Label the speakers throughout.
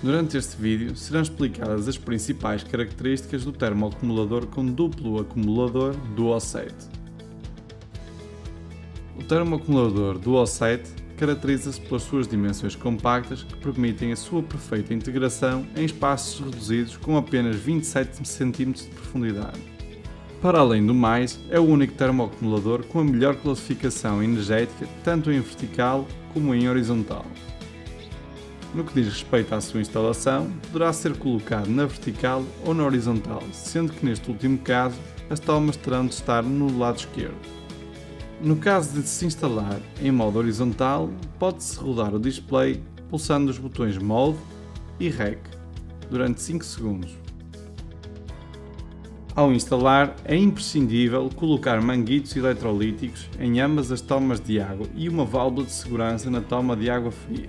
Speaker 1: Durante este vídeo serão explicadas as principais características do termoacumulador com duplo acumulador Duo-Set. O termoacumulador Duo-Set caracteriza-se pelas suas dimensões compactas que permitem a sua perfeita integração em espaços reduzidos com apenas 27 cm de profundidade. Para além do mais, é o único termoacumulador com a melhor classificação energética tanto em vertical como em horizontal. No que diz respeito à sua instalação, poderá ser colocado na vertical ou na horizontal, sendo que neste último caso as tomas terão de estar no lado esquerdo. No caso de se instalar em modo horizontal, pode-se rodar o display pulsando os botões Mode e Rec durante 5 segundos. Ao instalar, é imprescindível colocar manguitos eletrolíticos em ambas as tomas de água e uma válvula de segurança na toma de água fria.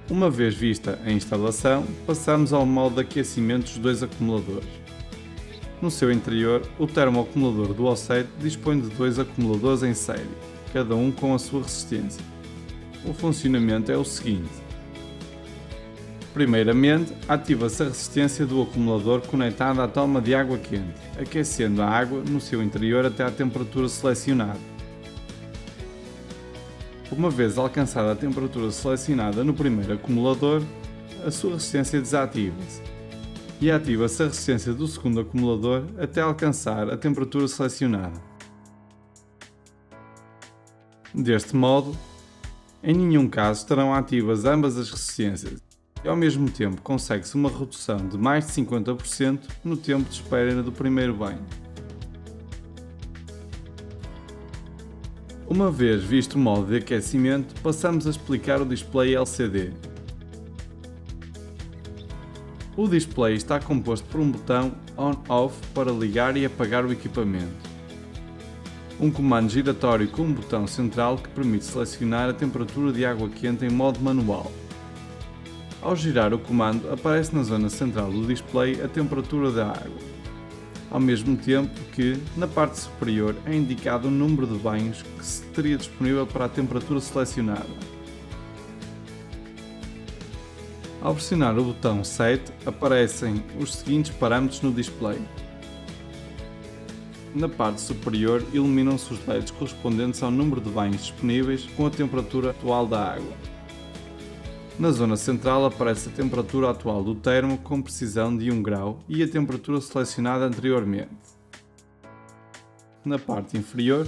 Speaker 1: Uma vez vista a instalação, passamos ao modo de aquecimento dos dois acumuladores. No seu interior, o termoacumulador Duo-Set dispõe de dois acumuladores em série, cada um com a sua resistência. O funcionamento é o seguinte. Primeiramente, ativa-se a resistência do acumulador conectado à toma de água quente, aquecendo a água no seu interior até à temperatura selecionada. Uma vez alcançada a temperatura selecionada no primeiro acumulador, a sua resistência desativa-se e ativa-se a resistência do segundo acumulador até alcançar a temperatura selecionada. Deste modo, em nenhum caso estarão ativas ambas as resistências e ao mesmo tempo consegue-se uma redução de mais de 50% no tempo de espera do primeiro banho. Uma vez visto o modo de aquecimento, passamos a explicar o display LCD. O display está composto por um botão On/Off para ligar e apagar o equipamento. Um comando giratório com um botão central que permite selecionar a temperatura de água quente em modo manual. Ao girar o comando, aparece na zona central do display a temperatura da água, ao mesmo tempo que, na parte superior, é indicado o número de banhos que se teria disponível para a temperatura selecionada. Ao pressionar o botão Set, aparecem os seguintes parâmetros no display. Na parte superior, iluminam-se os LEDs correspondentes ao número de banhos disponíveis com a temperatura atual da água. Na zona central aparece a temperatura atual do termo com precisão de 1 grau e a temperatura selecionada anteriormente. Na parte inferior,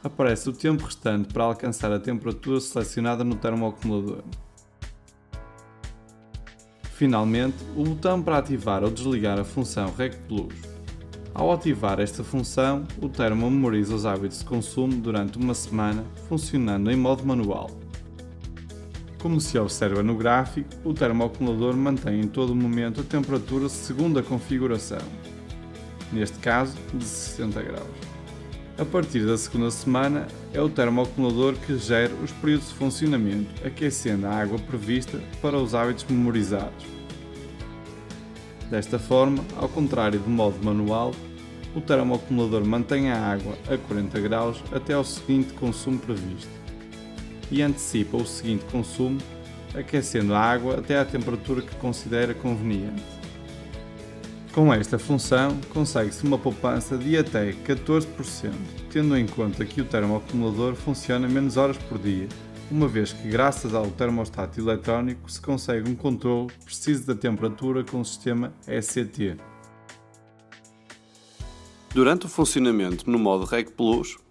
Speaker 1: aparece o tempo restante para alcançar a temperatura selecionada no termoacumulador. Finalmente, o botão para ativar ou desligar a função Rec+. Ao ativar esta função, o termo memoriza os hábitos de consumo durante uma semana, funcionando em modo manual. Como se observa no gráfico, o termoacumulador mantém em todo momento a temperatura segundo a configuração, neste caso de 60 graus. A partir da segunda semana, é o termoacumulador que gera os períodos de funcionamento, aquecendo a água prevista para os hábitos memorizados. Desta forma, ao contrário do modo manual, o termoacumulador mantém a água a 40 graus até ao seguinte consumo previsto e antecipa o seguinte consumo, aquecendo a água até à temperatura que considera conveniente. Com esta função, consegue-se uma poupança de até 14%, tendo em conta que o termoacumulador funciona menos horas por dia, uma vez que, graças ao termostato eletrónico, se consegue um controle preciso da temperatura com o sistema ECT.
Speaker 2: Durante o funcionamento no modo Rec+,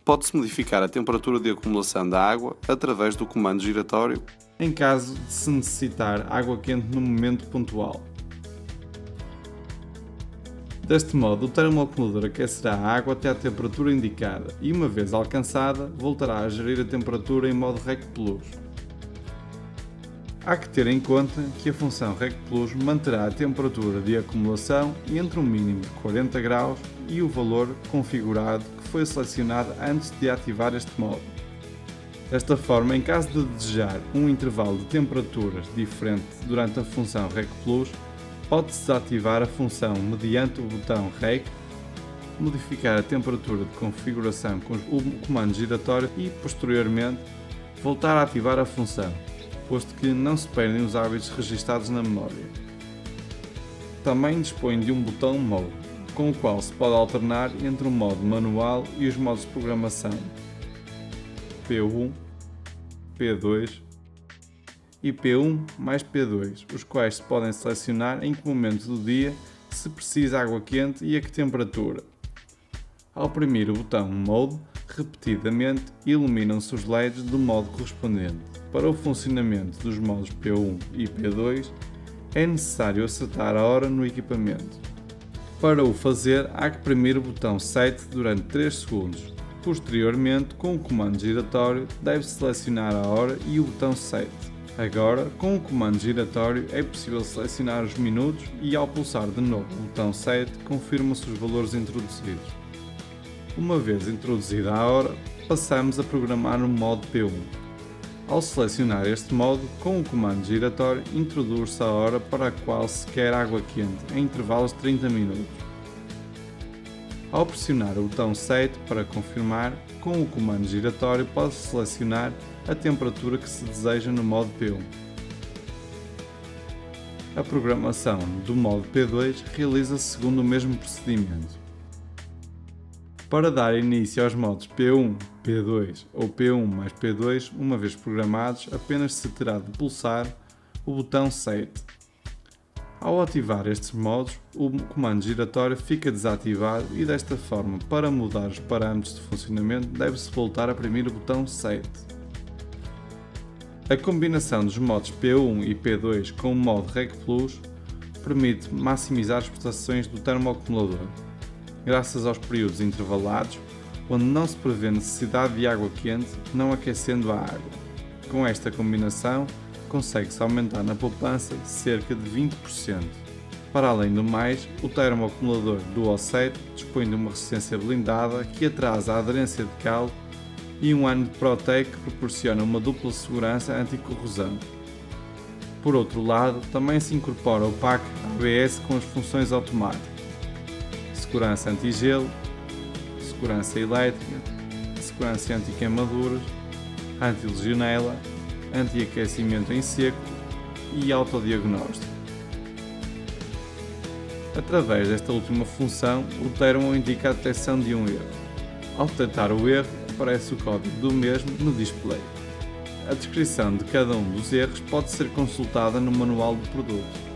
Speaker 2: pode-se modificar a temperatura de acumulação da água através do comando giratório
Speaker 1: em caso de se necessitar água quente no momento pontual. Deste modo, o termoacumulador aquecerá a água até à temperatura indicada e, uma vez alcançada, voltará a gerir a temperatura em modo Rec+. Há que ter em conta que a função Rec+ manterá a temperatura de acumulação entre um mínimo de 40 graus e o valor configurado que foi selecionado antes de ativar este modo. Desta forma, em caso de desejar um intervalo de temperaturas diferente durante a função Rec+, pode-se desativar a função mediante o botão Rec, modificar a temperatura de configuração com o comando giratório e, posteriormente, voltar a ativar a função. posto que não se perdem os hábitos registados na memória. Também dispõe de um botão Mode, com o qual se pode alternar entre o modo manual e os modos de programação P1, P2 e P1 mais P2, os quais se podem selecionar em que momento do dia se precisa água quente e a que temperatura. Ao oprimir o botão Mode, repetidamente iluminam-se os LEDs do modo correspondente. Para o funcionamento dos modos P1 e P2, é necessário acertar a hora no equipamento. Para o fazer, há que oprimir o botão Set durante 3 segundos. Posteriormente, com o comando giratório, deve-se selecionar a hora e o botão Set. Agora, com o comando giratório, é possível selecionar os minutos e, ao pulsar de novo o botão Set, confirma-se os valores introduzidos. Uma vez introduzida a hora, passamos a programar no modo P1. Ao selecionar este modo, com o comando giratório, introduz-se a hora para a qual se quer água quente, em intervalos de 30 minutos. Ao pressionar o botão Set para confirmar, com o comando giratório pode-se selecionar a temperatura que se deseja no modo P1. A programação do modo P2 realiza-se segundo o mesmo procedimento. Para dar início aos modos P1, P2 ou P1 mais P2, uma vez programados, apenas se terá de pulsar o botão Set. Ao ativar estes modos, o comando giratório fica desativado e desta forma, para mudar os parâmetros de funcionamento, deve-se voltar a oprimir o botão Set. A combinação dos modos P1 e P2 com o modo Reg Plus permite maximizar as prestações do termoacumulador, graças aos períodos intervalados, onde não se prevê necessidade de água quente, não aquecendo a água. Com esta combinação, consegue-se aumentar na poupança cerca de 20%. Para além do mais, o termoacumulador DualSet dispõe de uma resistência blindada que atrasa a aderência de cal e um ano de Protec que proporciona uma dupla segurança anti-corrosão. Por outro lado, também se incorpora o pack ABS com as funções automáticas, segurança anti-gelo, segurança elétrica, segurança anti-queimaduras, anti-legionela, anti-aquecimento em seco e autodiagnóstico. Através desta última função, o termo indica a detecção de um erro. Ao detectar o erro, aparece o código do mesmo no display. A descrição de cada um dos erros pode ser consultada no manual do produto.